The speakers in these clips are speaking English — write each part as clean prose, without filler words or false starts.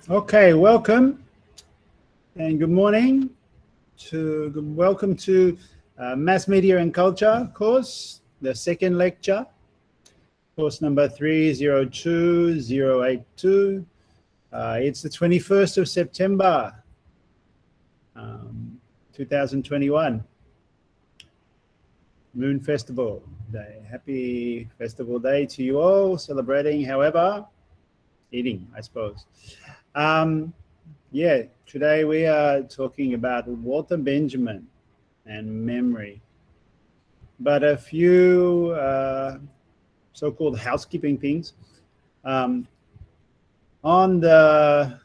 Okay, welcome and good morning. Welcome to Mass Media and Culture course, the second lecture, course number 302082. It's the 21st of September, 2021. Moon Festival Day. Happy Festival Day to you all, celebrating, however, eating, I suppose. Yeah, today we are talking about Walter Benjamin and memory. But a few so-called housekeeping things. On the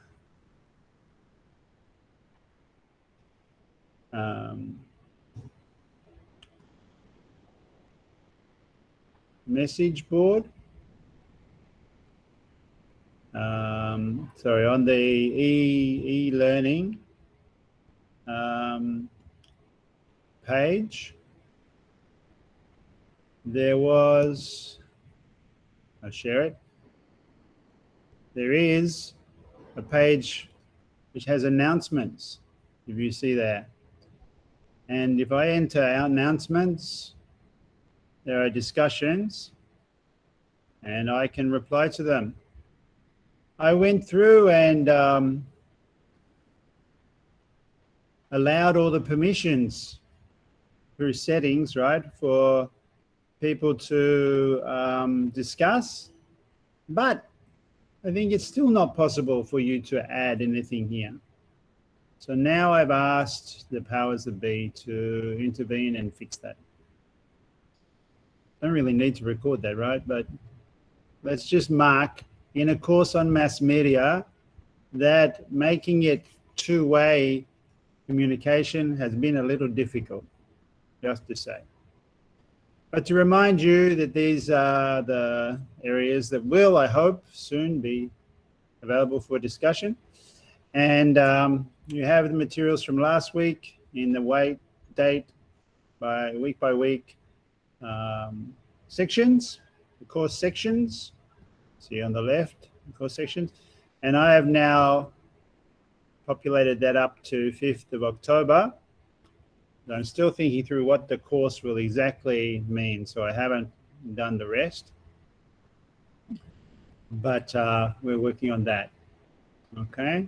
message board, sorry, on the e-learning page, there was, I'll share it. There is a page which has announcements, if you see that. And if I enter announcements, there are discussions and I can reply to them. I went through and allowed all the permissions through settings, right, for people to discuss, but I think it's still not possible for you to add anything here. So now I've asked the powers that be to intervene and fix that. Don't really need to record that, right? But let's just mark in a course on mass media that making it two-way communication has been a little difficult, just to say. But to remind you that these are the areas that will, I hope, soon be available for discussion. And you have the materials from last week in the date by week sections, the course sections. See on the left, the course sections. And I have now populated that up to 5th of October. I'm still thinking through what the course will exactly mean, so I haven't done the rest. But we're working on that, okay?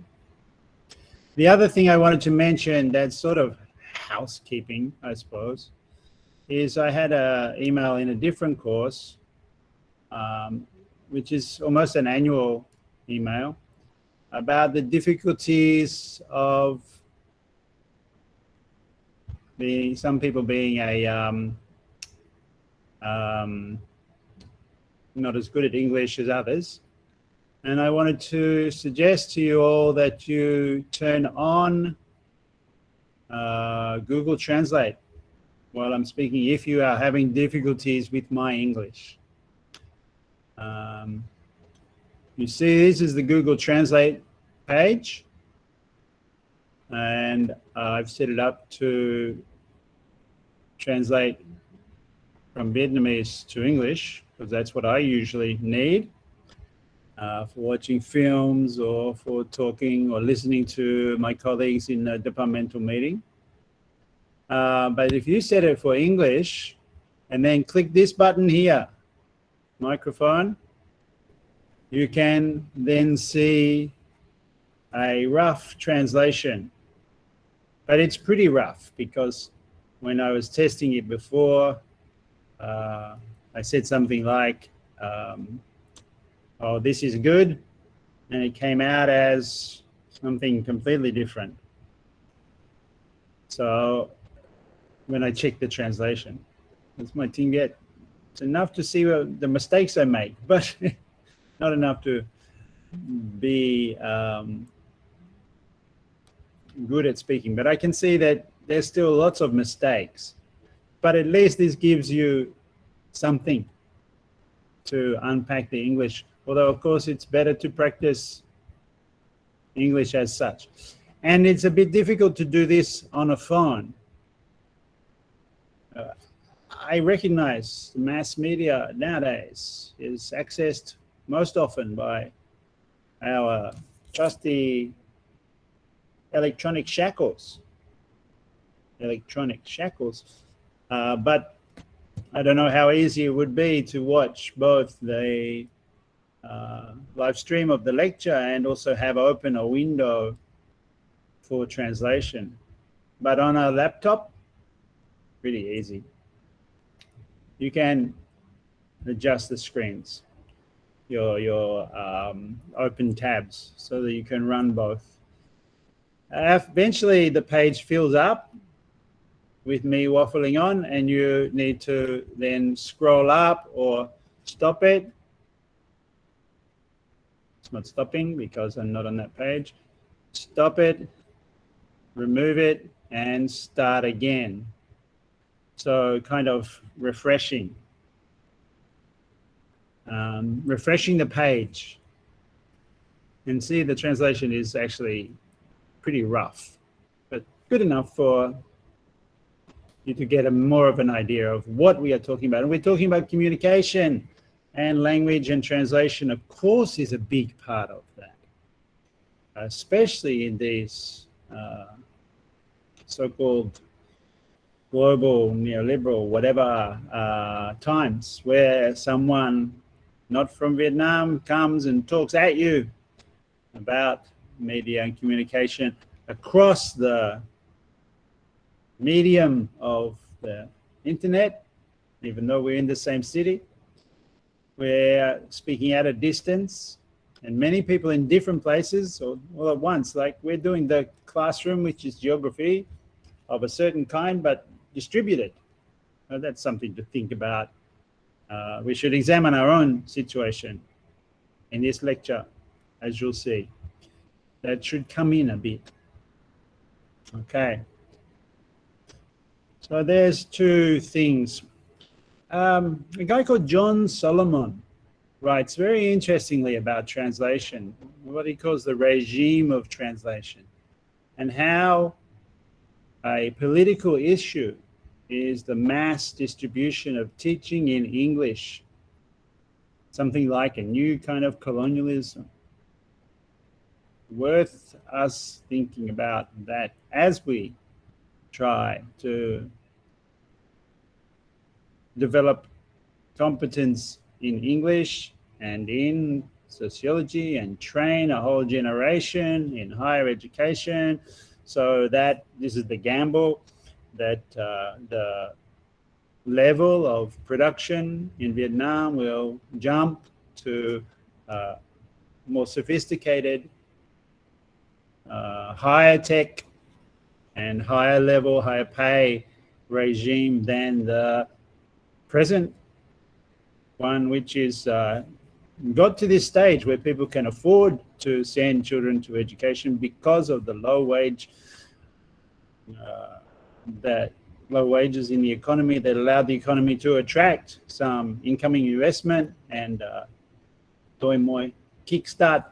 The other thing I wanted to mention that's sort of housekeeping, I suppose, is I had an email in a different course, which is almost an annual email, about the difficulties of some people being not as good at English as others. And I wanted to suggest to you all that you turn on Google Translate while I'm speaking, if you are having difficulties with my English. You see, this is the Google Translate page. And I've set it up to translate from Vietnamese to English, because that's what I usually need for watching films or for talking or listening to my colleagues in a departmental meeting. But if you set it for English and then click this button here, microphone, you can then see a rough translation. But it's pretty rough because when I was testing it before, I said something like, oh, this is good. And it came out as something completely different. So when I checked the translation, that's my team yet. It's enough to see the mistakes I make, but not enough to be good at speaking. But I can see that there's still lots of mistakes, but at least this gives you something to unpack the English. Although of course it's better to practice English as such. And it's a bit difficult to do this on a phone. I recognize the mass media nowadays is accessed most often by our trusty electronic shackles. But I don't know how easy it would be to watch both the live stream of the lecture and also have open a window for translation. But on a laptop, pretty easy. You can adjust the screens, your open tabs, so that you can run both. Eventually, the page fills up with me waffling on, and you need to then scroll up or stop it. It's not stopping because I'm not on that page. Stop it, remove it, and start again. So kind of refreshing. Refreshing the page. And see, the translation is actually pretty rough, but good enough for you to get more of an idea of what we are talking about. And we're talking about communication, and language and translation, of course, is a big part of that, especially in these so-called global, neoliberal, whatever times, where someone not from Vietnam comes and talks at you about media and communication across the medium of the internet, even though we're in the same city. We're speaking at a distance, and many people in different places all at once. Like we're doing the classroom, which is geography of a certain kind, but distributed. That's something to think about. We should examine our own situation in this lecture, as you'll see. That should come in a bit. Okay. So there's two things. A guy called John Solomon writes very interestingly about translation, what he calls the regime of translation, and how a political issue is the mass distribution of teaching in English, something like a new kind of colonialism. Worth us thinking about that as we try to develop competence in English and in sociology and train a whole generation in higher education, so that this is the gamble, that the level of production in Vietnam will jump to more sophisticated, higher tech and higher level, higher pay regime than the present one, which is got to this stage where people can afford to send children to education because of the low wage, that low wages in the economy that allow the economy to attract some incoming investment and toi moi kickstart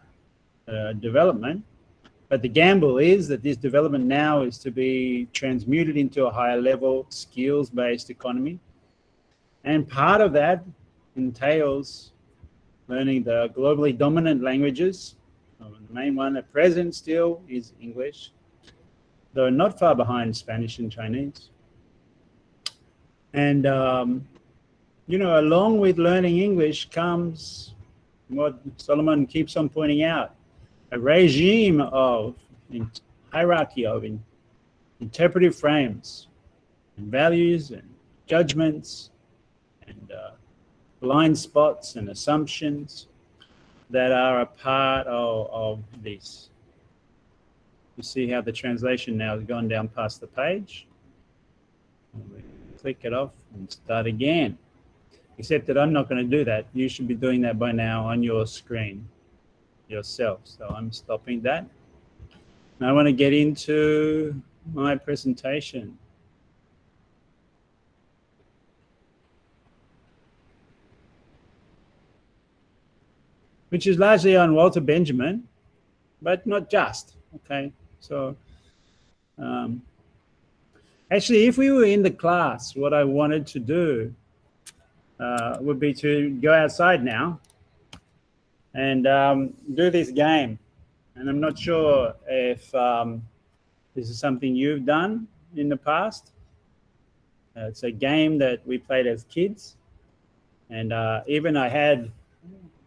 development. But the gamble is that this development now is to be transmuted into a higher level skills-based economy. And part of that entails learning the globally dominant languages. The main one at present still is English, though not far behind Spanish and Chinese. And, along with learning English comes what Solomon keeps on pointing out, a regime of hierarchy of interpretive frames and values and judgments and blind spots and assumptions that are a part of this. You see how the translation now has gone down past the page. Click it off and start again. Except that I'm not going to do that. You should be doing that by now on your screen yourself. So I'm stopping that. Now I want to get into my presentation. Which is largely on Walter Benjamin, but not just. Okay, so actually, if we were in the class, what I wanted to do would be to go outside now and do this game. And I'm not sure if this is something you've done in the past. It's a game that we played as kids. And even I had,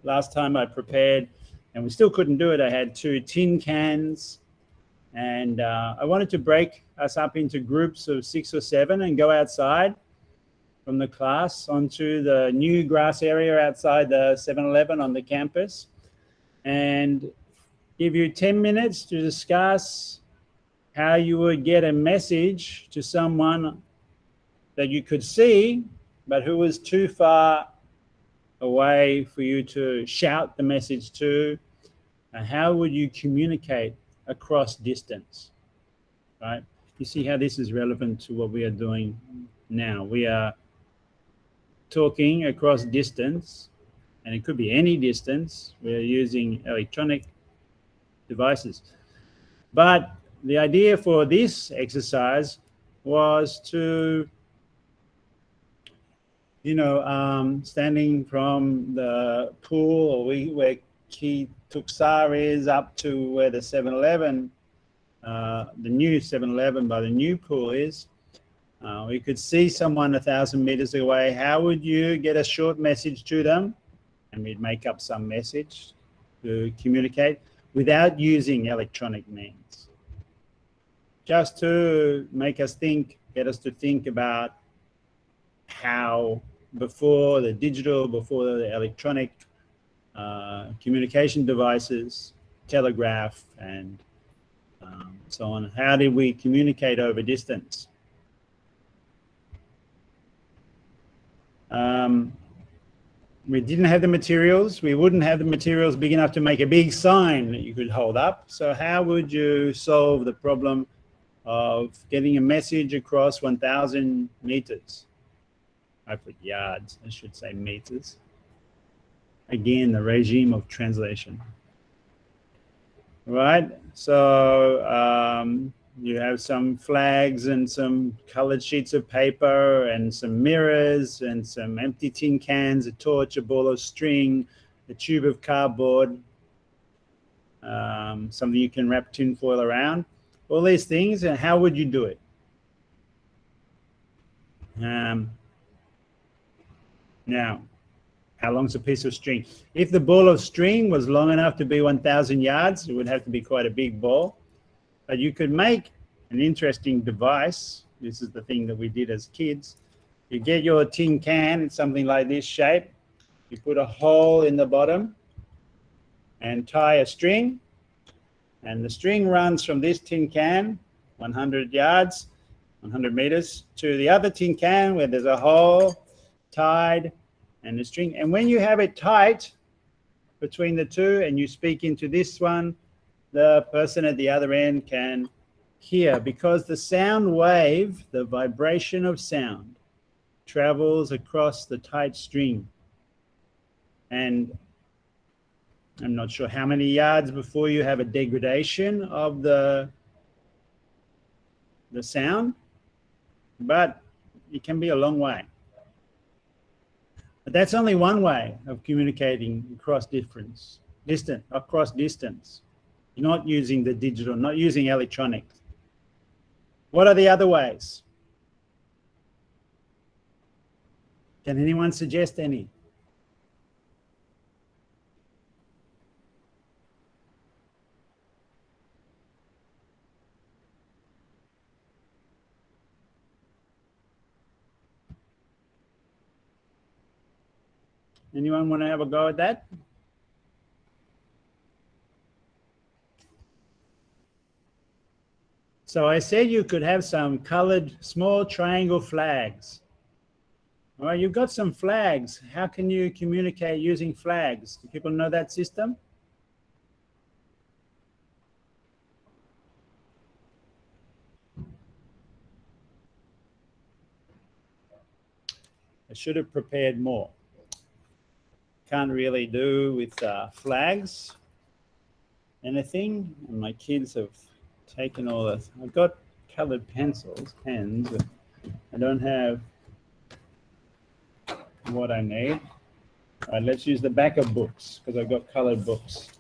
last time I prepared, and we still couldn't do it, I had 2 tin cans. And I wanted to break us up into groups of 6 or 7 and go outside from the class onto the new grass area outside the 7-Eleven on the campus and give you 10 minutes to discuss how you would get a message to someone that you could see, but who was too far away for you to shout the message to. And how would you communicate across distance, right? You see how this is relevant to what we are doing now. We are talking across distance, and it could be any distance. We're using electronic devices. But the idea for this exercise was to, standing from the pool or where Key Tuksar is up to where the 7-Eleven, the new 7-Eleven by the new pool is, we could see someone 1,000 meters away. How would you get a short message to them? And we'd make up some message to communicate without using electronic means. Just to make us think, get us to think about how before the digital, before the electronic communication devices, telegraph, and so on, how did we communicate over distance? We didn't have the materials. We wouldn't have the materials big enough to make a big sign that you could hold up. So how would you solve the problem of getting a message across 1,000 meters? I put yards, I should say meters. Again, the regime of translation. Right, so you have some flags and some colored sheets of paper and some mirrors and some empty tin cans, a torch, a ball of string, a tube of cardboard, something you can wrap tinfoil around. All these things, and how would you do it? Now, how long's a piece of string? If the ball of string was long enough to be 1,000 yards, it would have to be quite a big ball. But you could make an interesting device. This is the thing that we did as kids. You get your tin can, it's something like this shape. You put a hole in the bottom and tie a string. And the string runs from this tin can, 100 yards, 100 meters, to the other tin can where there's a hole tied and the string. And when you have it tight between the two and you speak into this one, the person at the other end can hear, because the sound wave, the vibration of sound, travels across the tight string. And I'm not sure how many yards before you have a degradation of the sound, but it can be a long way. But that's only one way of communicating across distance. Not using the digital, not using electronics. What are the other ways? Can anyone suggest any? Anyone want to have a go at that? So I said you could have some colored small triangle flags. All right, you've got some flags. How can you communicate using flags? Do people know that system? I should have prepared more. Can't really do with flags anything, and my kids have taken all this. I've got colored pencils, pens, but I don't have what I need. All right, let's use the back of books, because I've got colored books.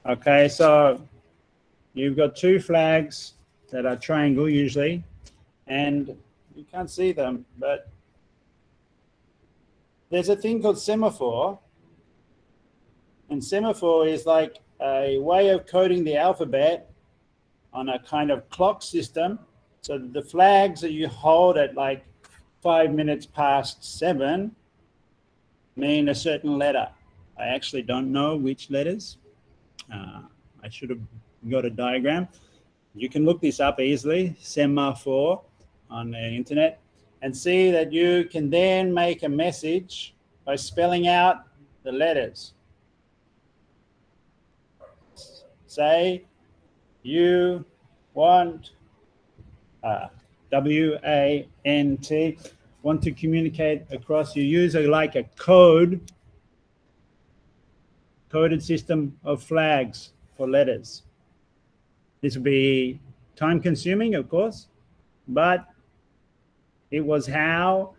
Okay, so you've got two flags that are triangle usually, and you can't see them, but there's a thing called semaphore, and semaphore is like a way of coding the alphabet on a kind of clock system. So the flags that you hold at like 5 minutes past 7 mean a certain letter. I actually don't know which letters. I should have got a diagram. You can look this up easily, Semaphore, on the internet, and see that you can then make a message by spelling out the letters. Say you want W-A-N-T, want to communicate across. You use like a coded system of flags for letters. This would be time consuming, of course, but it was how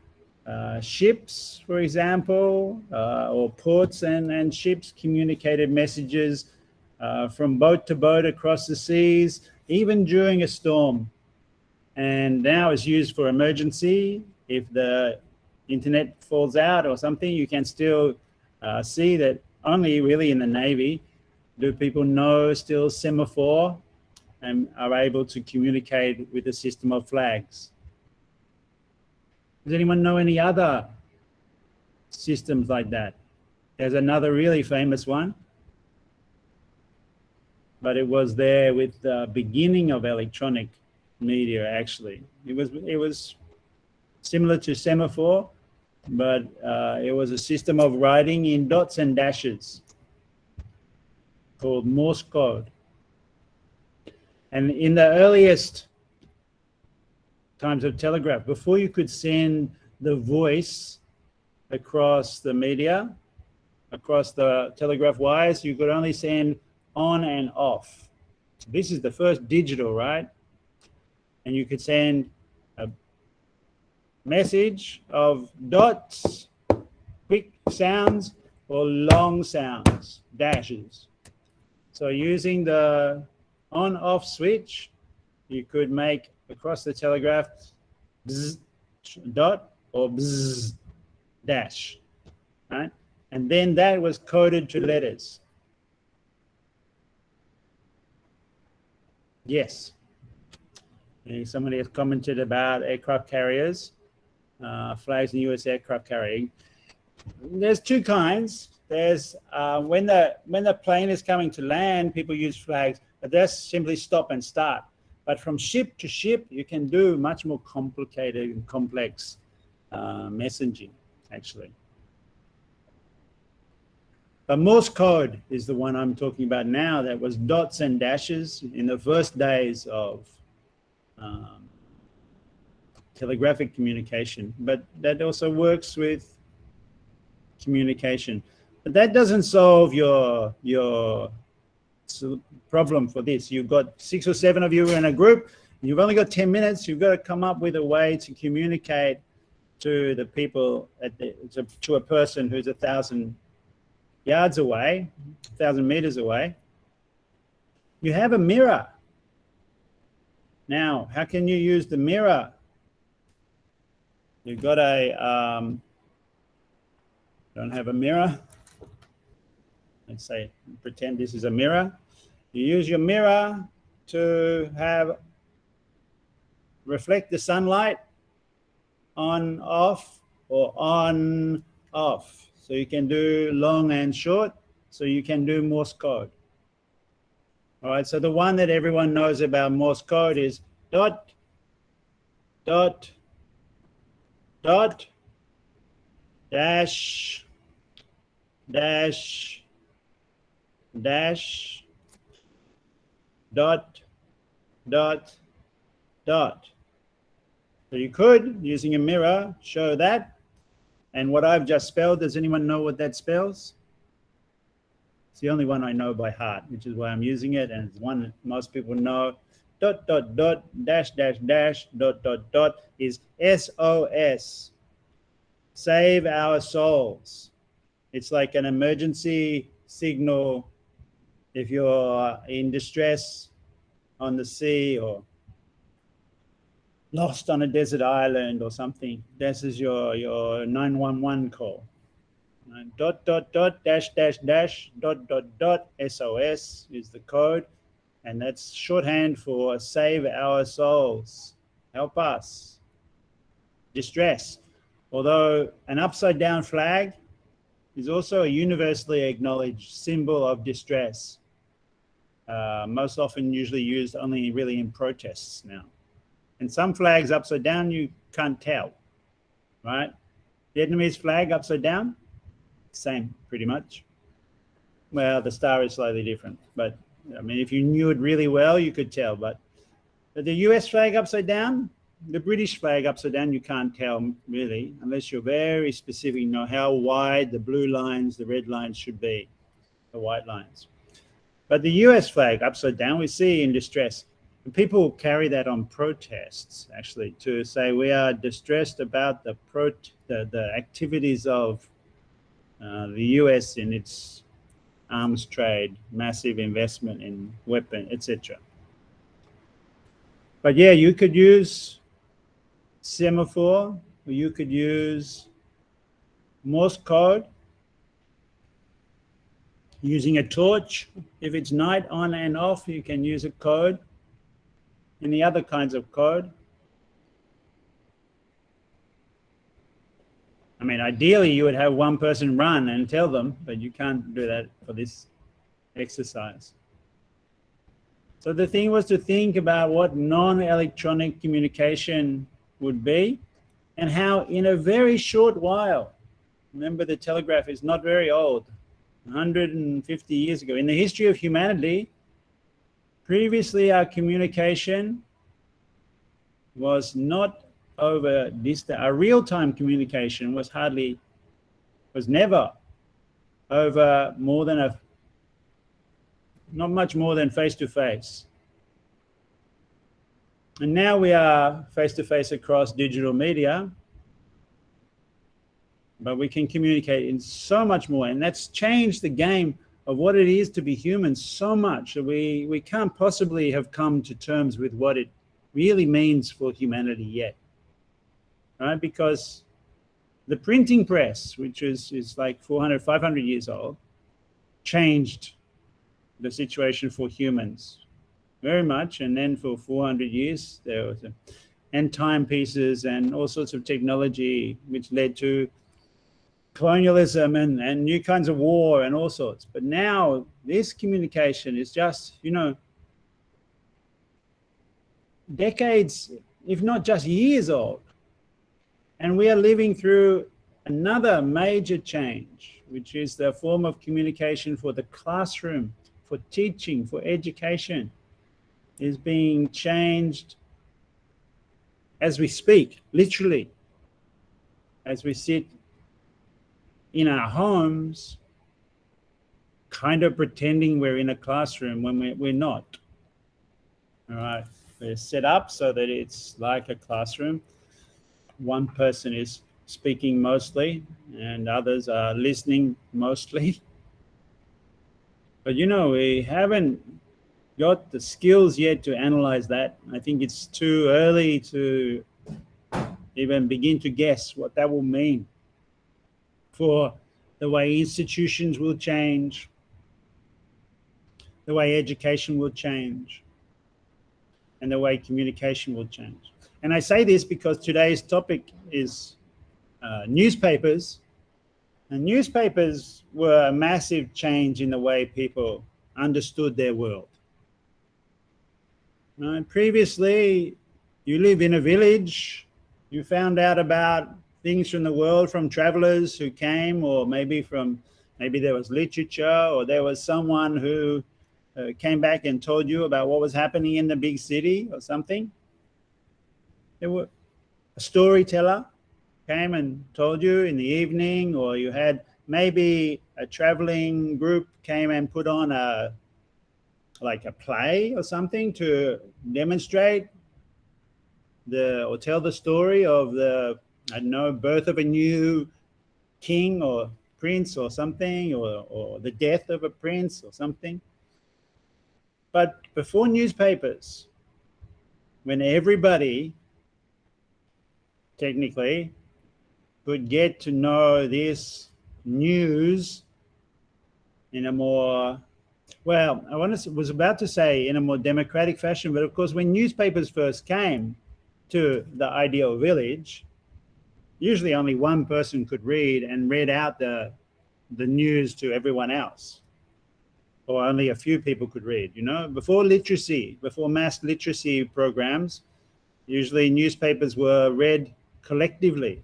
ships, for example, or ports and ships communicated messages from boat to boat across the seas, even during a storm. And now it's used for emergency. If the internet falls out or something, you can still see that only really in the Navy do people know still semaphore and are able to communicate with a system of flags. Does anyone know any other systems like that? There's another really famous one, but it was there with the beginning of electronic media. Actually, it was similar to semaphore, but it was a system of writing in dots and dashes called Morse code. And in the earliest times of telegraph, before you could send the voice across the media, across the telegraph wires, you could only send on and off. This is the first digital, right? And you could send a message of dots, quick sounds, or long sounds, dashes. So using the on-off switch, you could make across the telegraph bzz, dot or bzz, dash, right? And then that was coded to letters. Yes. Somebody has commented about aircraft carriers, flags in US aircraft carrying. There's two kinds. There's when the plane is coming to land, people use flags, but that's simply stop and start. But from ship to ship, you can do much more complicated and complex messaging, actually. But Morse code is the one I'm talking about now. That was dots and dashes in the first days of telegraphic communication. But that also works with communication. But that doesn't solve your problem for this. You've got 6 or 7 of you in a group. You've only got 10 minutes. You've got to come up with a way to communicate to the people, to a person who's 1,000 yards away, 1,000 meters away. You have a mirror. Now, how can you use the mirror? You've got don't have a mirror. Let's say, pretend this is a mirror. You use your mirror to reflect the sunlight on, off, or on, off. So you can do long and short. So you can do Morse code. All right, so the one that everyone knows about Morse code is dot, dot, dot, dash, dash, dash, dot, dot, dot. So you could, using a mirror, show that. And what I've just spelled, does anyone know what that spells? It's the only one I know by heart, which is why I'm using it, and it's one that most people know. Dot, dot, dot, dash, dash, dash, dot, dot, dot is SOS. Save our souls. It's like an emergency signal if you're in distress on the sea or lost on a desert island or something, this is your 911 call. Dot dot dot dash dash dash dot dot dot SOS is the code, and that's shorthand for save our souls, help us, distress. Although an upside down flag is also a universally acknowledged symbol of distress, most often usually used only really in protests now. And some flags upside down you can't tell, right? Vietnamese flag upside down, same pretty much. Well, the star is slightly different, but I mean, if you knew it really well, you could tell. But the US flag upside down, the British flag upside down, you can't tell really, unless you're very specific, you know how wide the blue lines, the red lines should be, the white lines. But the US flag upside down, we see in distress. And people carry that on protests, actually, to say we are distressed about the activities of the US in its arms trade, massive investment in weapon, etc. But yeah, you could use Semaphore, or you could use Morse Code, using a torch. If it's night on and off, you can use a code. Any other kinds of code. I mean, ideally you would have one person run and tell them, but you can't do that for this exercise. So the thing was to think about what non-electronic communication would be and how in a very short while, remember the telegraph is not very old, 150 years ago, in the history of humanity, previously our communication was not over distance. Our real-time communication was never over not much more than face-to-face. And now we are face-to-face across digital media, but we can communicate in so much more, and that's changed the game of what it is to be human so much that we can't possibly have come to terms with what it really means for humanity yet, right? Because the printing press, which is like 400, 500 years old, changed the situation for humans very much. And then for 400 years, there was and timepieces and all sorts of technology, which led to colonialism and new kinds of war and all sorts. But now this communication is just, decades, if not just years old. And we are living through another major change, which is the form of communication for the classroom, for teaching, for education, is being changed as we speak, literally, as we sit in our homes, kind of pretending we're in a classroom when we're not. All right, we're set up so that it's like a classroom. One person is speaking mostly and others are listening mostly. But we haven't got the skills yet to analyze that. I think it's too early to even begin to guess what that will mean for the way institutions will change, the way education will change, and the way communication will change. And I say this because today's topic is newspapers. And newspapers were a massive change in the way people understood their world. Previously, you live in a village, you found out about things from the world from travelers who came, or maybe there was literature, or there was someone who came back and told you about what was happening in the big city or something. There were a storyteller came and told you in the evening, or you had maybe a traveling group came and put on a play or something to demonstrate or tell the story of the, birth of a new king or prince or something, or the death of a prince or something. But before newspapers, when everybody technically could get to know this news in a more, well, was about to say in a more democratic fashion, but of course, when newspapers first came to the ideal village, usually only one person could read and read out the news to everyone else, or only a few people could read. Before literacy, before mass literacy programs, usually newspapers were read collectively,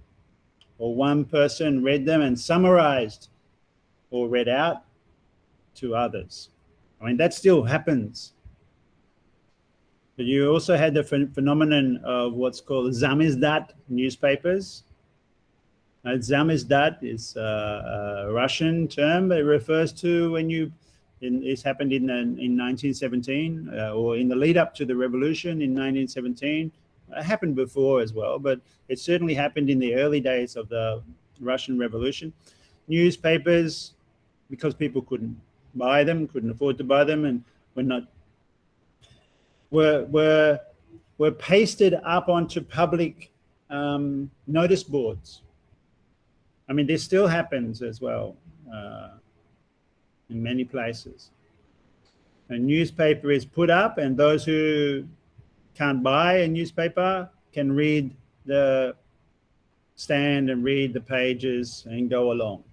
or one person read them and summarized or read out to others. I mean, that still happens. But you also had the phenomenon of what's called Zamesdat newspapers. Zamesdat is a Russian term. It refers to when it's happened in 1917, or in the lead up to the revolution in 1917. It happened before as well, but it certainly happened in the early days of the Russian Revolution. Newspapers, because people couldn't buy them, couldn't afford to buy them, and were pasted up onto public notice boards. I mean, this still happens as well in many places. A newspaper is put up, and those who can't buy a newspaper can read stand and read the pages and go along.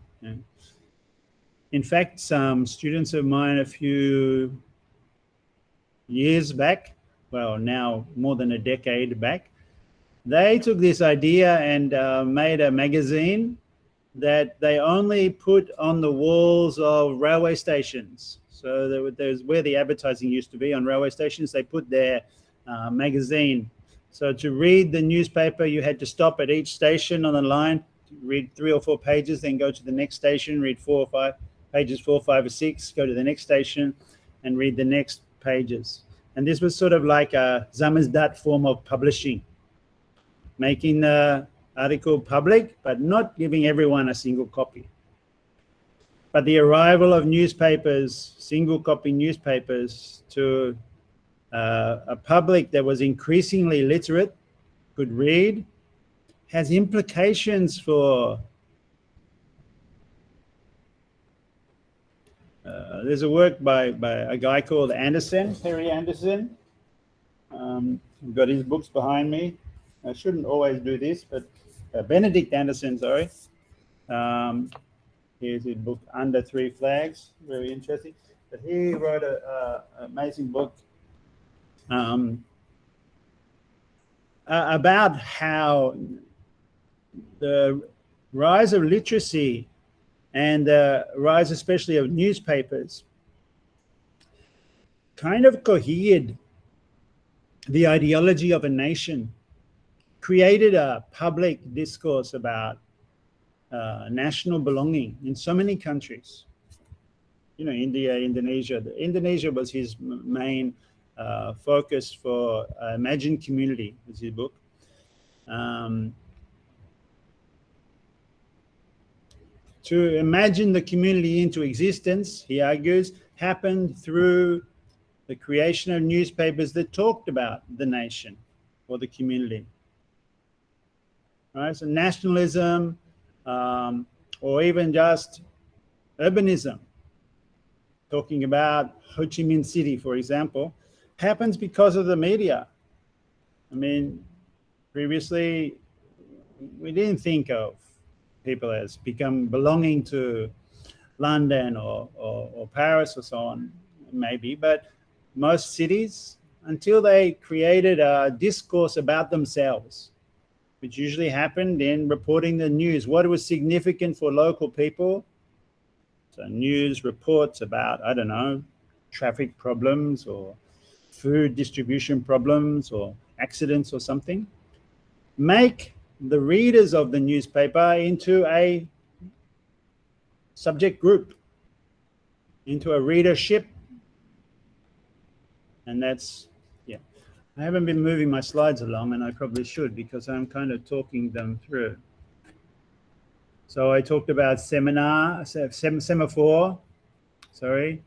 In fact, some students of mine a few years back, well, now more than a decade back, they took this idea and made a magazine that they only put on the walls of railway stations. So there's where the advertising used to be on railway stations, they put their magazine. So to read the newspaper, you had to stop at each station on the line, read 3 or 4 pages, then go to the next station, read 4 or 5 pages, 4, 5, or 6, go to the next station and read the next pages. And this was sort of like a Zamesdat form of publishing, making the article public, but not giving everyone a single copy. But the arrival of newspapers, single copy newspapers, to a public that was increasingly literate, could read, has implications for there's a work by a guy called Perry Anderson. I've got his books behind me. I shouldn't always do this, but Benedict Anderson, sorry. Here's his book, Under Three Flags, very interesting. But he wrote an amazing book about how the rise of literacy and the rise especially of newspapers kind of cohered the ideology of a nation, created a public discourse about national belonging in so many countries. India, Indonesia. Indonesia was his main focus for Imagined Community, was his book. To imagine the community into existence, he argues, happened through the creation of newspapers that talked about the nation or the community. Right? So nationalism, or even just urbanism, talking about Ho Chi Minh City, for example, happens because of the media. I mean, previously, we didn't think of people as belonging to London or Paris or so on, maybe, but most cities, until they created a discourse about themselves, which usually happened in reporting the news, what was significant for local people. So news reports about, I don't know, traffic problems or food distribution problems or accidents or something, make the readers of the newspaper into a subject group, into a readership. And that's, yeah. I haven't been moving my slides along, and I probably should, because I'm kind of talking them through. So I talked about Semaphore, sorry.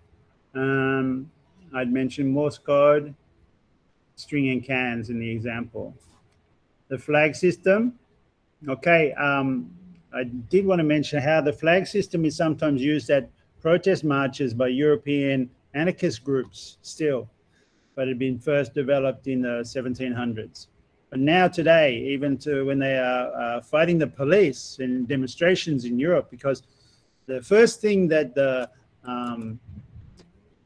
I I'd mentioned Morse code, string and cans in the example. The flag system. Okay, I did want to mention how the flag system is sometimes used at protest marches by European anarchist groups still, but it had been first developed in the 1700s. But now today, even to when they are fighting the police in demonstrations in Europe, because the first thing that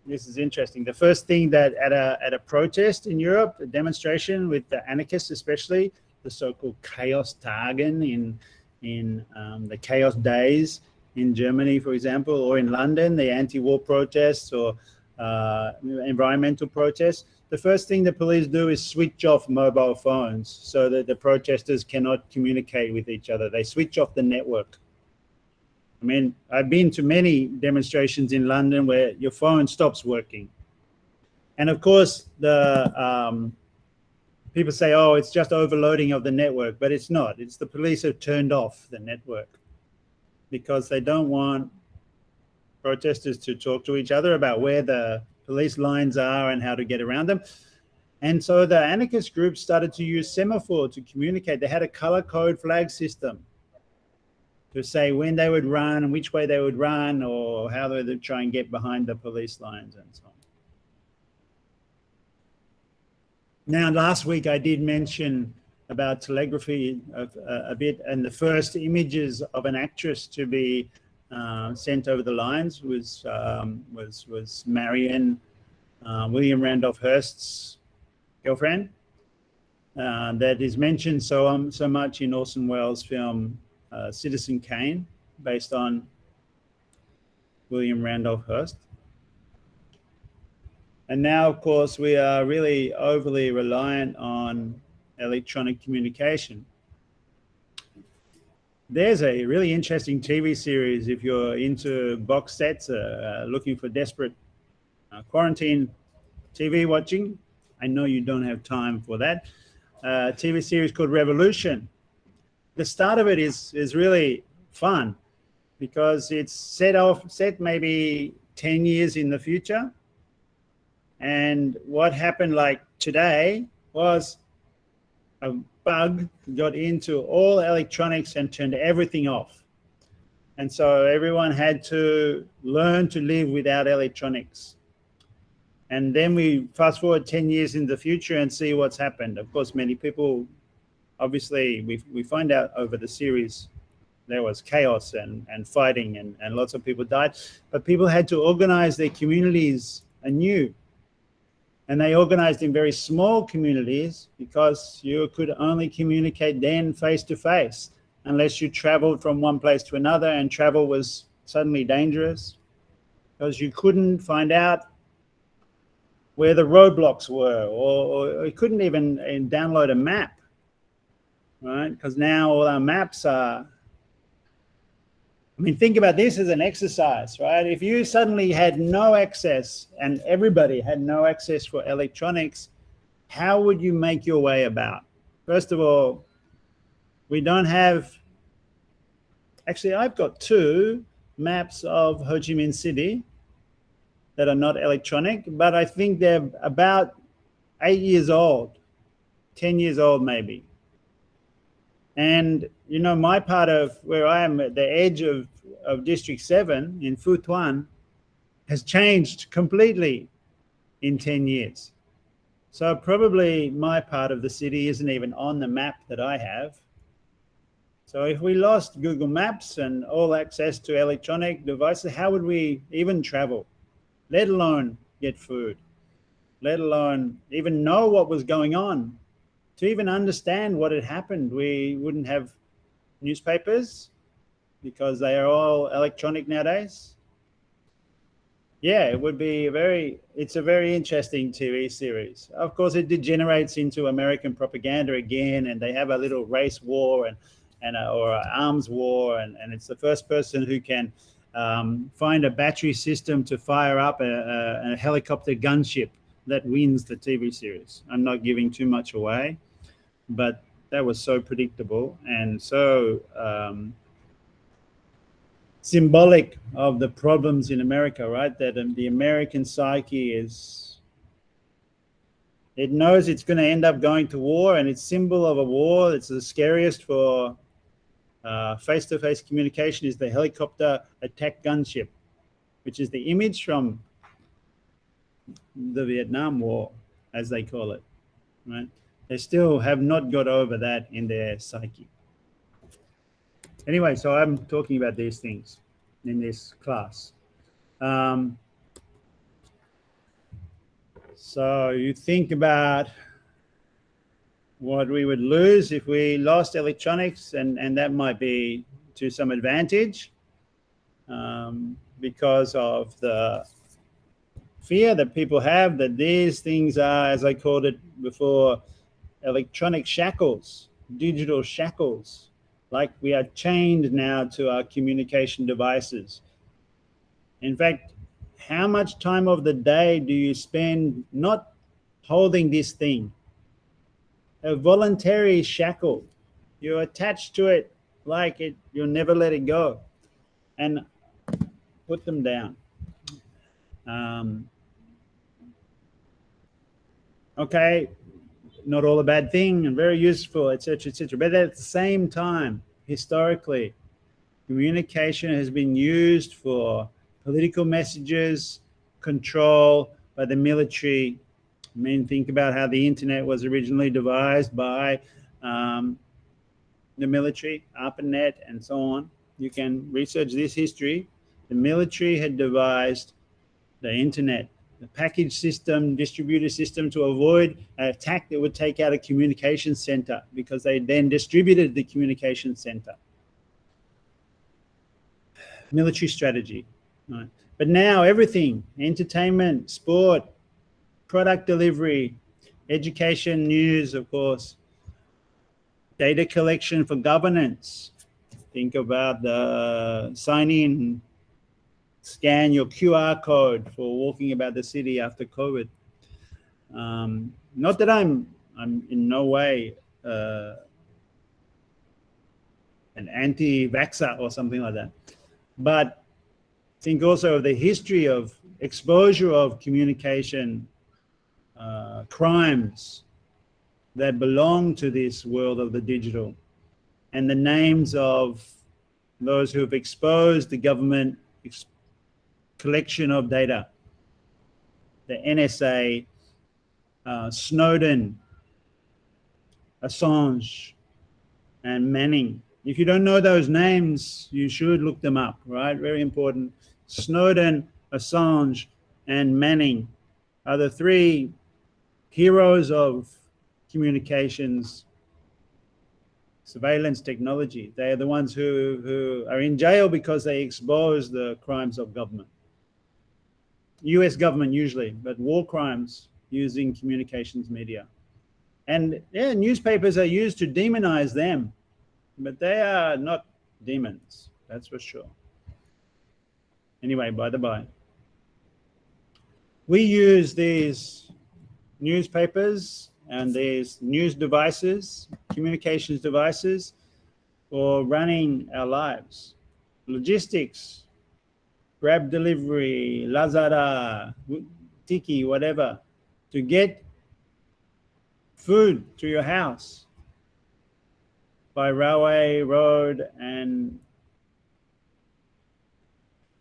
this is interesting. The first thing that at a protest in Europe, a demonstration with the anarchists, especially the so-called Chaos Tagen in the Chaos Days in Germany, for example, or in London, the anti-war protests or environmental protests. The first thing the police do is switch off mobile phones so that the protesters cannot communicate with each other. They switch off the network. I mean, I've been to many demonstrations in London where your phone stops working. And of course, the people say, oh, it's just overloading of the network, but it's not. It's the police have turned off the network because they don't want protesters to talk to each other about where the police lines are and how to get around them. And so the anarchist groups started to use Semaphore to communicate. They had a color code flag system to say when they would run and which way they would run or how they would try and get behind the police lines and so on. Now, last week I did mention about telegraphy a bit, and the first images of an actress to be sent over the lines was Marion, William Randolph Hearst's girlfriend. That is mentioned so much in Orson Welles' film Citizen Kane, based on William Randolph Hearst. And now, of course, we are really overly reliant on electronic communication. There's a really interesting TV series if you're into box sets, looking for desperate quarantine TV watching. I know you don't have time for that. TV series called Revolution. The start of it is really fun because it's set maybe 10 years in the future. And what happened like today was a bug got into all electronics and turned everything off. And so everyone had to learn to live without electronics. And then we fast forward 10 years in the future and see what's happened. Of course, many people, obviously, we find out over the series there was chaos and fighting and lots of people died. But people had to organize their communities anew. And they organized in very small communities because you could only communicate then face to face unless you traveled from one place to another, and travel was suddenly dangerous because you couldn't find out where the roadblocks were, or you couldn't even download a map, right? Because now all our maps are, I mean, think about this as an exercise, right? If you suddenly had no access and everybody had no access for electronics, how would you make your way about? First of all, we don't have, actually, I've got 2 maps of Ho Chi Minh City that are not electronic, but I think they're about 8 years old, 10 years old maybe. And, you know, my part of where I am at the edge of District 7 in Phu Thuan has changed completely in 10 years. So probably my part of the city isn't even on the map that I have. So if we lost Google Maps and all access to electronic devices, how would we even travel, let alone get food, let alone even know what was going on? To even understand what had happened, we wouldn't have newspapers because they are all electronic nowadays. Yeah, it would be it's a very interesting TV series. Of course, it degenerates into American propaganda again, and they have a little race war or an arms war, and it's the first person who can find a battery system to fire up a helicopter gunship that wins the TV series. I'm not giving too much away, but that was so predictable and so symbolic of the problems in America, right? That the American psyche is It knows it's going to end up going to war, and its symbol of a war, it's the scariest for face-to-face communication, is the helicopter attack gunship, which is the image from the Vietnam War, as they call it, right? They still have not got over that in their psyche. Anyway, so I'm talking about these things in this class. So you think about what we would lose if we lost electronics, and that might be to some advantage because of the fear that people have that these things are, as I called it before, electronic shackles, digital shackles. Like we are chained now to our communication devices. In fact, how much time of the day do you spend not holding this thing? A voluntary shackle. You're attached to it like it, you'll never let it go. And put them down. Okay, not all a bad thing and very useful, etc., etc. But at the same time, historically, communication has been used for political messages, control by the military. I mean, think about how the internet was originally devised by the military, ARPANET, and so on. You can research this history. The military had devised the internet, the package system, distributor system, to avoid an attack that would take out a communication center, because they then distributed the communication center. Military strategy, right? But now everything, entertainment, sport, product delivery, education, news, of course, data collection for governance. Think about the sign in, scan your QR code for walking about the city after COVID. Not that I'm in no way an anti-vaxxer or something like that, but think also of the history of exposure of communication crimes that belong to this world of the digital, and the names of those who have exposed the government collection of data. The NSA, Snowden, Assange, and Manning. If you don't know those names, you should look them up, right? Very important. Snowden, Assange, and Manning are the three heroes of communications surveillance technology. They are the ones who are in jail because they expose the crimes of government. US government usually, but war crimes using communications media. And yeah, newspapers are used to demonize them, but they are not demons, that's for sure. Anyway, by the by, we use these newspapers and these news devices, communications devices, for running our lives. Logistics, Grab delivery, Lazada, Tiki, whatever, to get food to your house by railway, road, and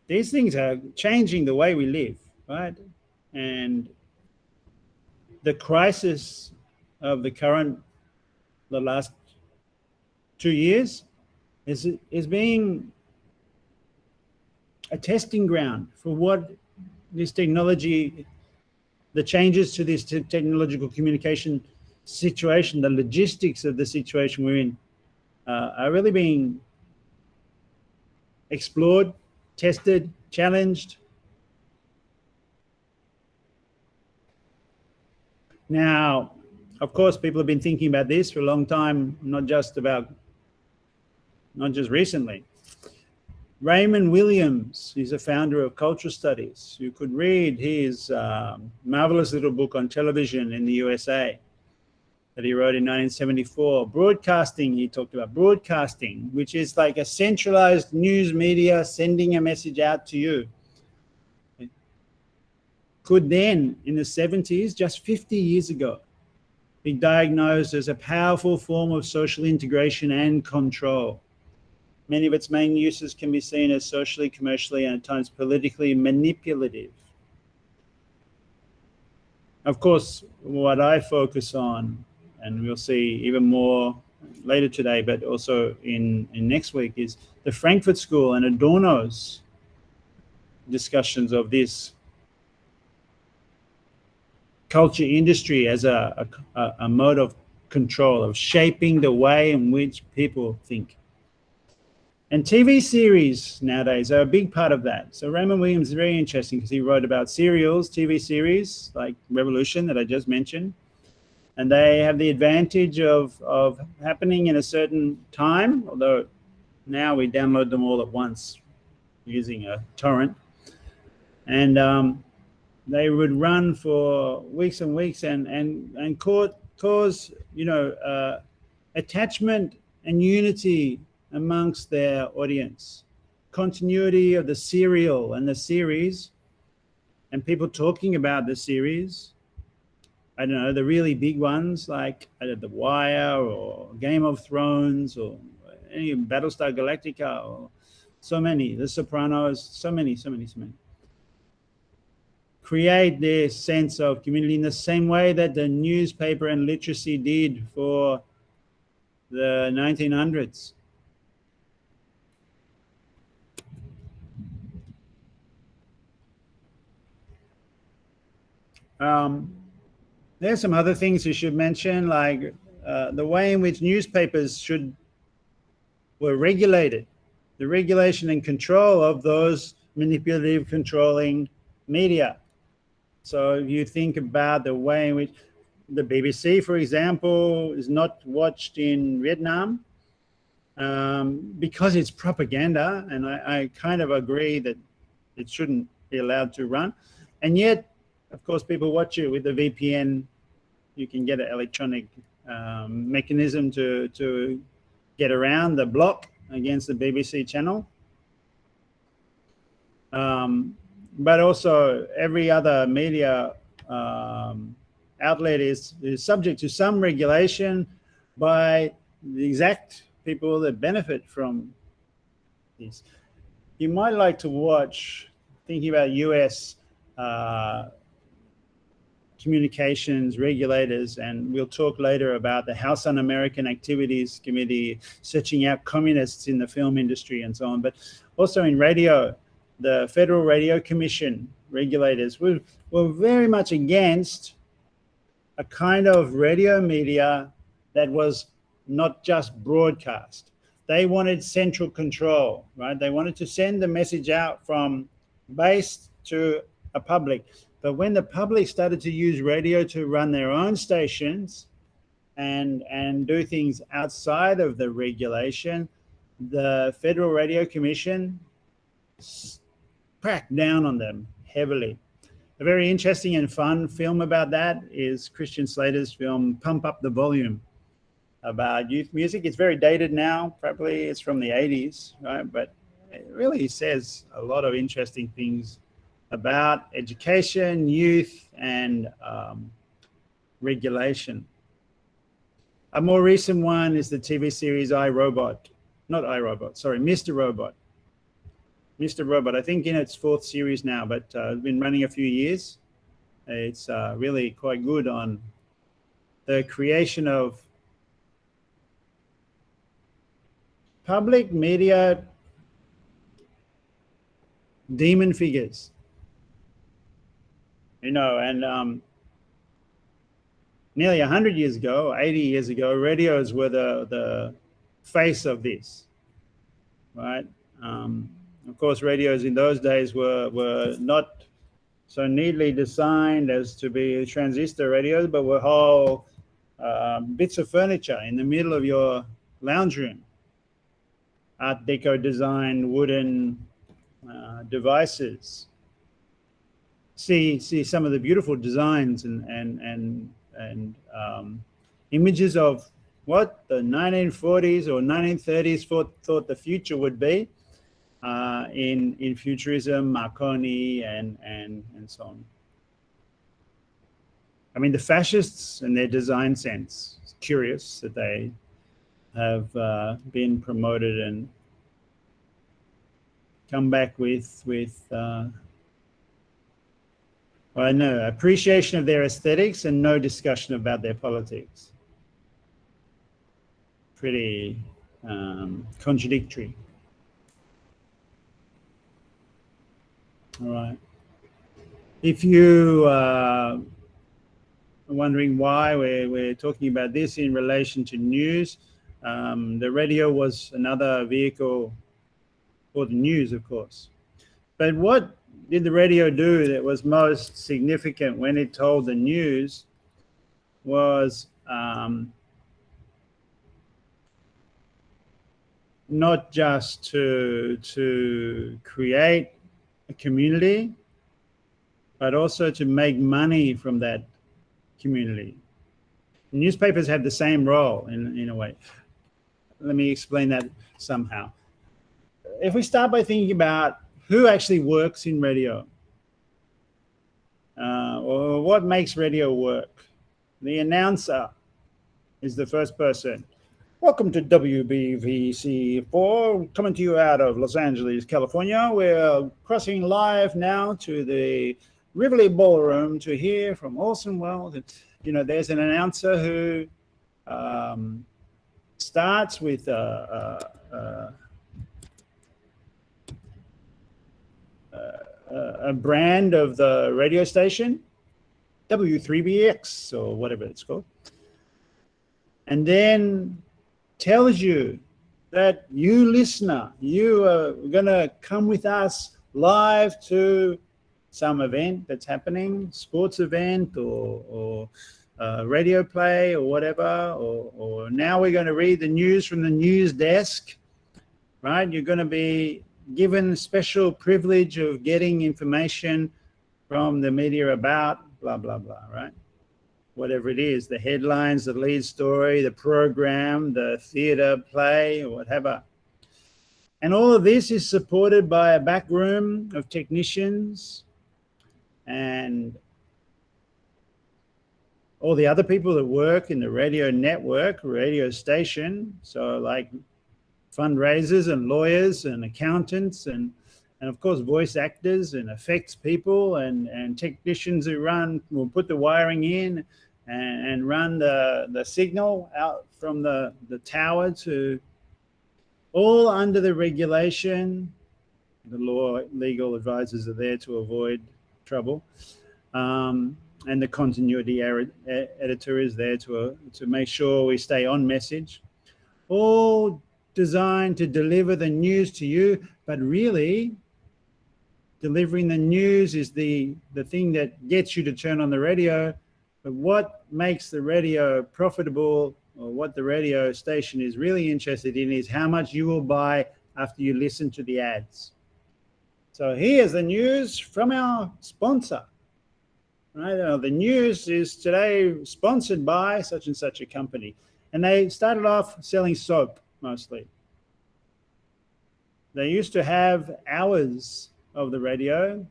these things are changing the way we live, right? And the crisis of the last 2 years is being a testing ground for what this technology, the changes to this technological communication situation, the logistics of the situation we're in, are really being explored, tested, challenged. Now, of course, people have been thinking about this for a long time, not just recently. Raymond Williams, he's a founder of cultural studies. You could read his marvelous little book on television in the USA that he wrote in 1974. Broadcasting, he talked about broadcasting, which is like a centralized news media sending a message out to you. could then, in the 70s, just 50 years ago, be diagnosed as a powerful form of social integration and control. Many of its main uses can be seen as socially, commercially, and at times politically manipulative. Of course, what I focus on, and we'll see even more later today, but also in next week, is the Frankfurt School and Adorno's discussions of this culture industry as a mode of control, of shaping the way in which people think. And TV series nowadays are a big part of that. So Raymond Williams is very interesting because he wrote about serials, TV series like Revolution that I just mentioned. And they have the advantage of happening in a certain time, although now we download them all at once using a torrent. And they would run for weeks and weeks and cause attachment and unity amongst their audience, continuity of the serial and the series, and people talking about the series. I don't know, the really big ones like The Wire or Game of Thrones or any Battlestar Galactica or so many, The Sopranos, so many. Create this sense of community in the same way that the newspaper and literacy did for the 1900s. There's some other things you should mention, like the way in which newspapers were regulated, the regulation and control of those manipulative, controlling media. So if you think about the way in which the BBC, for example, is not watched in Vietnam because it's propaganda, and I kind of agree that it shouldn't be allowed to run. And yet, of course, people watch it with the VPN. You can get an electronic mechanism to get around the block against the BBC channel. But also every other media outlet is subject to some regulation by the exact people that benefit from this. You might like to watch, thinking about US communications regulators, and we'll talk later about the House Un-American Activities Committee searching out communists in the film industry and so on. But also in radio, the Federal Radio Commission regulators were very much against a kind of radio media that was not just broadcast. They wanted central control, right? They wanted to send the message out from base to a public. But when the public started to use radio to run their own stations and do things outside of the regulation, the Federal Radio Commission cracked down on them heavily. A very interesting and fun film about that is Christian Slater's film Pump Up the Volume, about youth music. It's very dated now, probably it's from the 80s, right? But it really says a lot of interesting things about education, youth, and regulation. A more recent one is the TV series Mr. Robot. Mr. Robot, I think in its 4th series now, but it's been running a few years. It's really quite good on the creation of public media demon figures. And nearly 100 years ago, 80 years ago, radios were the face of this, right? Of course, radios in those days were not so neatly designed as to be transistor radios, but were whole bits of furniture in the middle of your lounge room. Art Deco designed wooden devices. See some of the beautiful designs and images of what the 1940s or 1930s thought the future would be in futurism, Marconi and so on. I mean, the fascists and their design sense, it's curious that they have been promoted and come back with well, no, appreciation of their aesthetics and no discussion about their politics. Pretty contradictory. All right. If you are wondering why we're talking about this in relation to news, the radio was another vehicle for the news, of course. But what did the radio do that was most significant when it told the news was not just to create a community, but also to make money from that community. Newspapers have the same role in a way. Let me explain that somehow. If we start by thinking about who actually works in radio, or what makes radio work, the announcer is the first person. Welcome to WBVC4, coming to you out of Los Angeles, California. We're crossing live now to the Rivoli Ballroom to hear from Orson Welles. You know, there's an announcer who starts with a brand of the radio station, W3BX or whatever it's called, and then tells you that you listener, you are going to come with us live to some event that's happening, sports event or radio play or whatever, or now we're going to read the news from the news desk, right? You're going to be given special privilege of getting information from the media about blah, blah, blah, right? Whatever it is, the headlines, the lead story, the program, the theater play, or whatever. And all of this is supported by a back room of technicians and all the other people that work in the radio network, radio station. So like fundraisers and lawyers and accountants and of course voice actors and effects people and technicians who will put the wiring in and run the signal out from the tower to all under the regulation. The legal advisors are there to avoid trouble. And the continuity editor is there to make sure we stay on message. All designed to deliver the news to you, but really delivering the news is the thing that gets you to turn on the radio. But what makes the radio profitable, or what the radio station is really interested in, is how much you will buy after you listen to the ads. So here's the news from our sponsor. Right? The news is today sponsored by such and such a company. And they started off selling soap mostly. They used to have hours of the radio,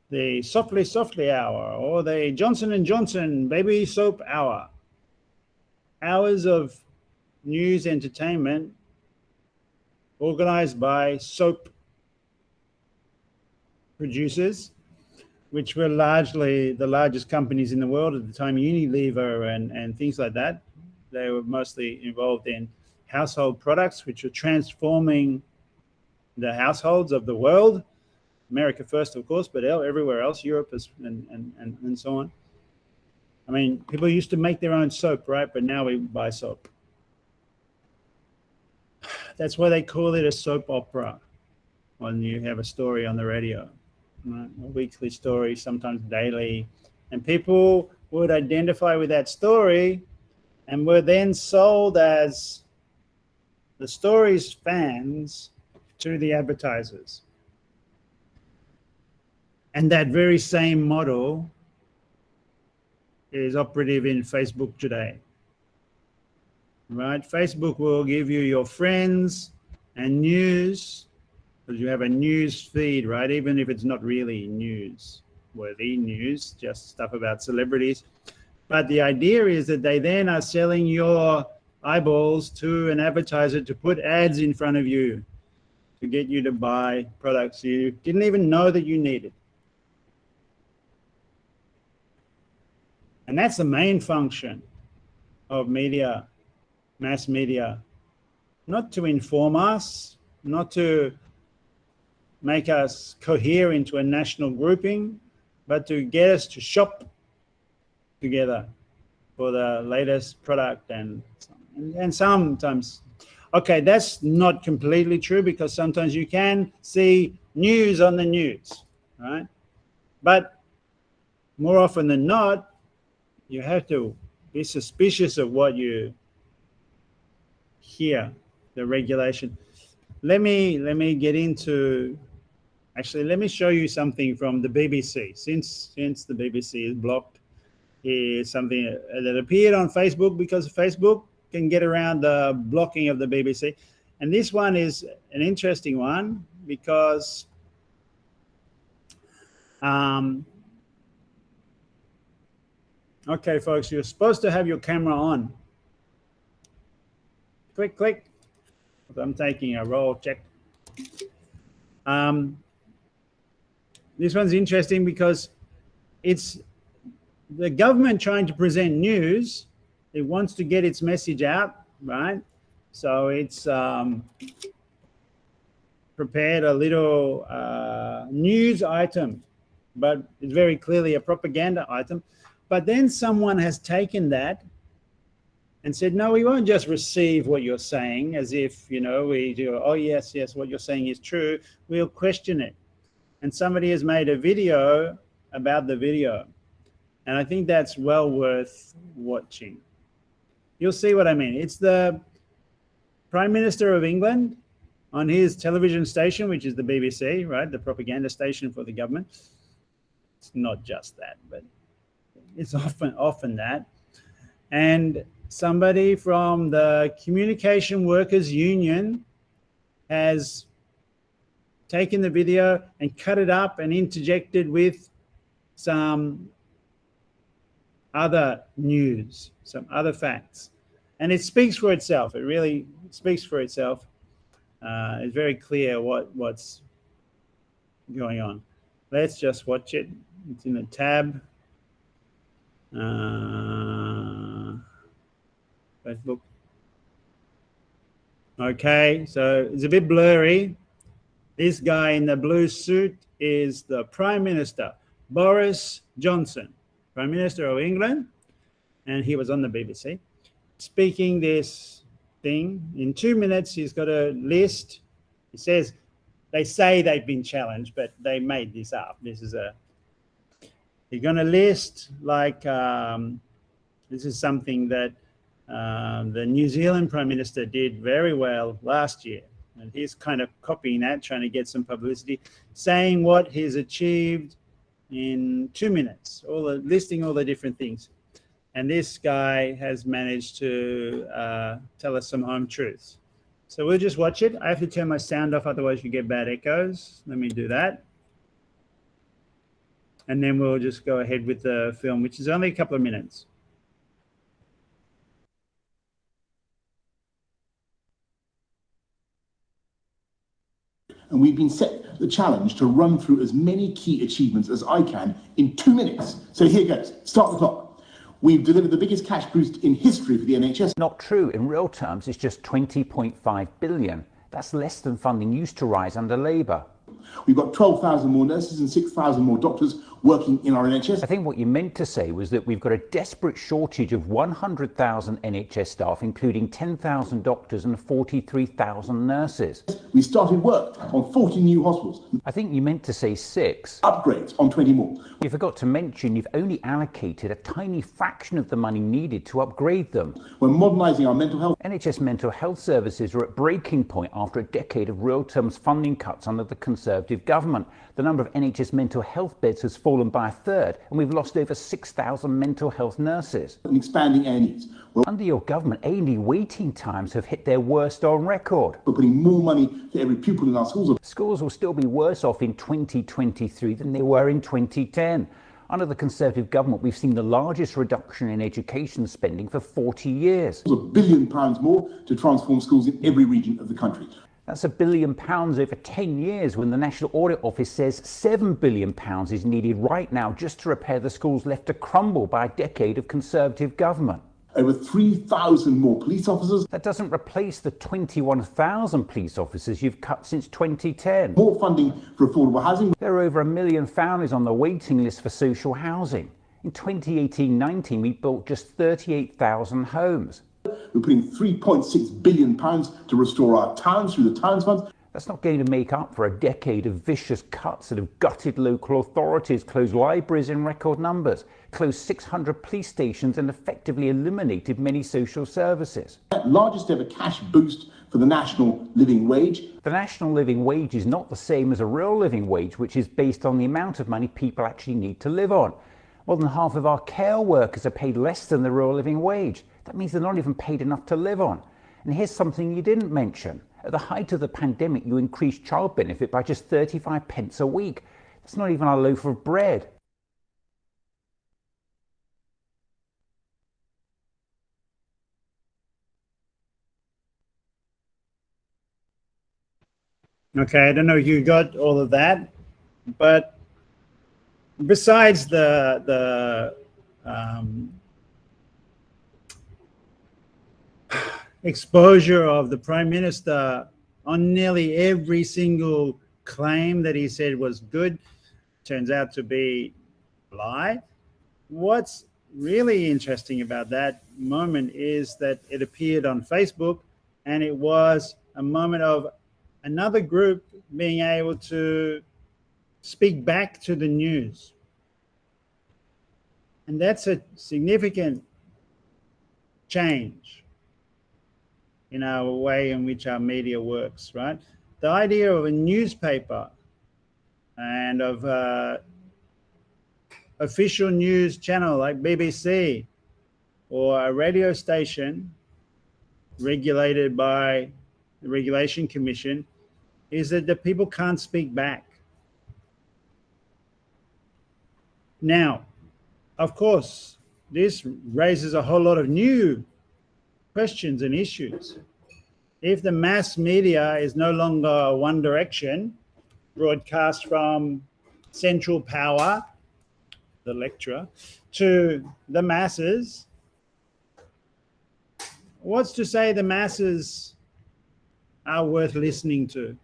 the Softly Softly hour, or the Johnson & Johnson baby soap hour. Hours of news entertainment organized by soap producers, which were largely the largest companies in the world at the time, Unilever and things like that. They were mostly involved in household products, which were transforming the households of the world. America first, of course, but everywhere else, Europe and so on. I mean, people used to make their own soap, right? But now we buy soap. That's why they call it a soap opera when you have a story on the radio, right? A weekly story, sometimes daily. And people would identify with that story and were then sold as the story's fans to the advertisers. And that very same model is operative in Facebook today, right? Facebook will give you your friends and news, because you have a news feed, right? Even if it's not really news. worthy news, just stuff about celebrities. But the idea is that they then are selling your eyeballs to an advertiser to put ads in front of you to get you to buy products you didn't even know that you needed. And that's the main function of media, mass media, not to inform us, not to make us cohere into a national grouping, but to get us to shop together for the latest product. And sometimes, okay, that's not completely true, because sometimes you can see news on the news, right? But more often than not, you have to be suspicious of what you hear, the regulation. Let me get into, actually, let me show you something from the BBC. Since the BBC is blocked, is something that appeared on Facebook, because Facebook can get around the blocking of the BBC. And this one is an interesting one, because okay, folks, you're supposed to have your camera on. Click, click. I'm taking a roll check. This one's interesting because it's the government trying to present news. It wants to get its message out, right? So it's prepared a little news item, but it's very clearly a propaganda item. But then someone has taken that and said, no, we won't just receive what you're saying as if, you know, we do, oh, yes, what you're saying is true. We'll question it. And somebody has made a video about the video. And I think that's well worth watching. You'll see what I mean. It's the Prime Minister of England on his television station, which is the BBC, right? The propaganda station for the government. It's not just that, but it's often that. And somebody from the Communication Workers Union has taken the video and cut it up and interjected with some other news, some other facts. And it speaks for itself. It really speaks for itself. It's very clear what's going on. Let's just watch it. It's in the tab. Facebook. Okay, so it's a bit blurry. This guy in the blue suit is the Prime Minister, Boris Johnson, Prime Minister of England, and he was on the BBC speaking this thing. In 2 minutes, he's got a list. He says, they say they've been challenged, but they made this up. This is he's going to list, like, this is something that the New Zealand Prime Minister did very well last year. And he's kind of copying that, trying to get some publicity, saying what he's achieved in 2 minutes, listing all the different things. And this guy has managed to tell us some home truths. So we'll just watch it. I have to turn my sound off, otherwise you get bad echoes. Let me do that. And then we'll just go ahead with the film, which is only a couple of minutes. And we've been set the challenge to run through as many key achievements as I can in 2 minutes. So here goes. Start the clock. We've delivered the biggest cash boost in history for the NHS. Not true. In real terms, it's just 20.5 billion. That's less than funding used to rise under Labour. We've got 12,000 more nurses and 6,000 more doctors working in our NHS. I think what you meant to say was that we've got a desperate shortage of 100,000 NHS staff, including 10,000 doctors and 43,000 nurses. We started work on 40 new hospitals. I think you meant to say 6. Upgrades on 20 more. You forgot to mention you've only allocated a tiny fraction of the money needed to upgrade them. We're modernising our mental health. NHS mental health services are at breaking point after a decade of real terms funding cuts under the Conservative government. The number of NHS mental health beds has fallen by a third, and we've lost over 6,000 mental health nurses. And expanding A&Es. Well, Under your government, A&E waiting times have hit their worst on record. we're putting more money for every pupil in our schools. Schools will still be worse off in 2023 than they were in 2010. Under the Conservative government, we've seen the largest reduction in education spending for 40 years. £1 billion more to transform schools in every region of the country. That's £1 billion over 10 years, when the National Audit Office says £7 billion is needed right now just to repair the schools left to crumble by a decade of Conservative government. Over 3,000 more police officers. That doesn't replace the 21,000 police officers you've cut since 2010. More funding for affordable housing. There are over 1 million families on the waiting list for social housing. In 2018-19, we built just 38,000 homes. We're putting £3.6 billion to restore our towns through the Towns Fund. That's not going to make up for a decade of vicious cuts that have gutted local authorities, closed libraries in record numbers, closed 600 police stations and effectively eliminated many social services. Largest ever cash boost for the national living wage. The national living wage is not the same as a real living wage, which is based on the amount of money people actually need to live on. More than half of our care workers are paid less than the real living wage. That means they're not even paid enough to live on. And here's something you didn't mention. At the height of the pandemic, you increased child benefit by just 35 pence a week. That's not even a loaf of bread. Okay, I don't know if you got all of that, but besides the exposure of the Prime Minister on nearly every single claim that he said was good turns out to be a lie. What's really interesting about that moment is that it appeared on Facebook, and it was a moment of another group being able to speak back to the news. And that's a significant change in our way in which our media works, right? The idea of a newspaper and of official news channel like BBC or a radio station regulated by the Regulation Commission is that the people can't speak back. Now, of course, this raises a whole lot of new questions and issues. If the mass media is no longer one direction, broadcast from central power, the lecturer, to the masses, what's to say the masses are worth listening to?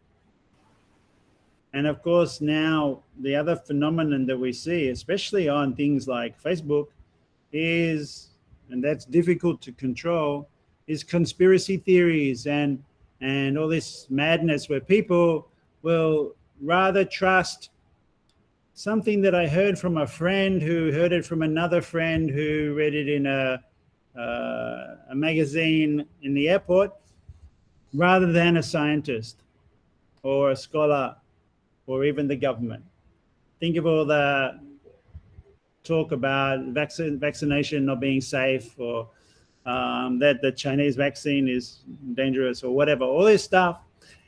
And of course, now the other phenomenon that we see, especially on things like Facebook, is, and that's difficult to control, is conspiracy theories and all this madness where people will rather trust something that I heard from a friend who heard it from another friend who read it in a magazine in the airport, rather than a scientist or a scholar or even the government. Think of all the talk about vaccination not being safe, or that the Chinese vaccine is dangerous or whatever, all this stuff.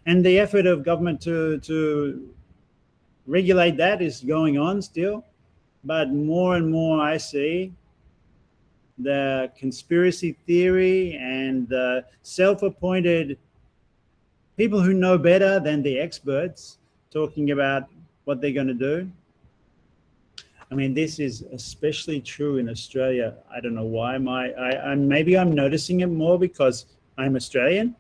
And the effort of government to regulate that is going on still. But more and more I see the conspiracy theory and the self-appointed people who know better than the experts talking about what they're going to do. I mean, this is especially true in Australia. I don't know why. Maybe I'm noticing it more because I'm Australian,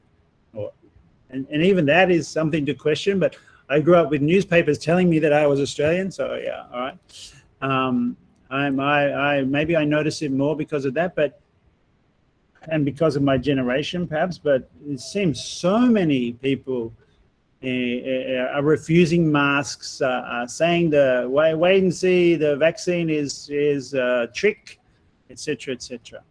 and even that is something to question. But I grew up with newspapers telling me that I was Australian, so yeah, all right. Maybe I notice it more because of that, and because of my generation, perhaps. But it seems so many people are refusing masks, saying the wait and see, the vaccine is a trick, etc., etc.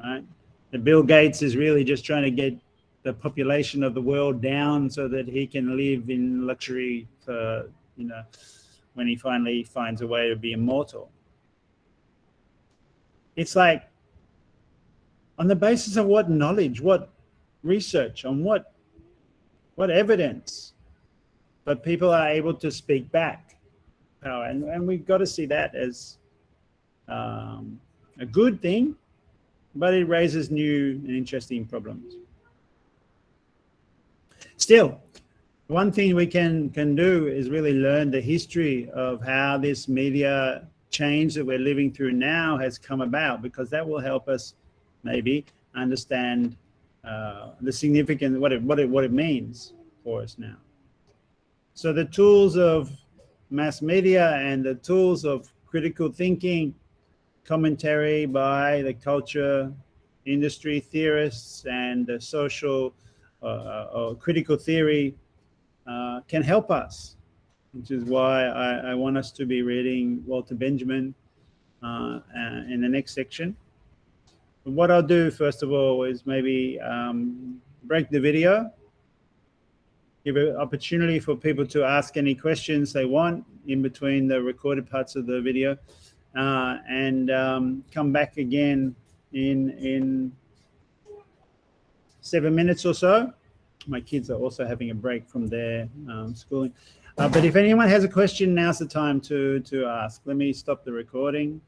Right? The Bill Gates is really just trying to get the population of the world down so that he can live in luxury for, when he finally finds a way to be immortal. It's like, on the basis of what knowledge, what research, on what evidence, but people are able to speak back. And we've got to see that as a good thing, but it raises new and interesting problems. Still, one thing we can do is really learn the history of how this media change that we're living through now has come about, because that will help us maybe understand the significance, what it means for us now. So the tools of mass media and the tools of critical thinking, commentary by the culture industry theorists and the social or critical theory can help us, which is why I want us to be reading Walter Benjamin in the next section. But what I'll do first of all is maybe break the video, give an opportunity for people to ask any questions they want in between the recorded parts of the video, and come back again in 7 minutes or so. My kids are also having a break from their schooling. But if anyone has a question, now's the time to ask. Let me stop the recording.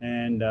And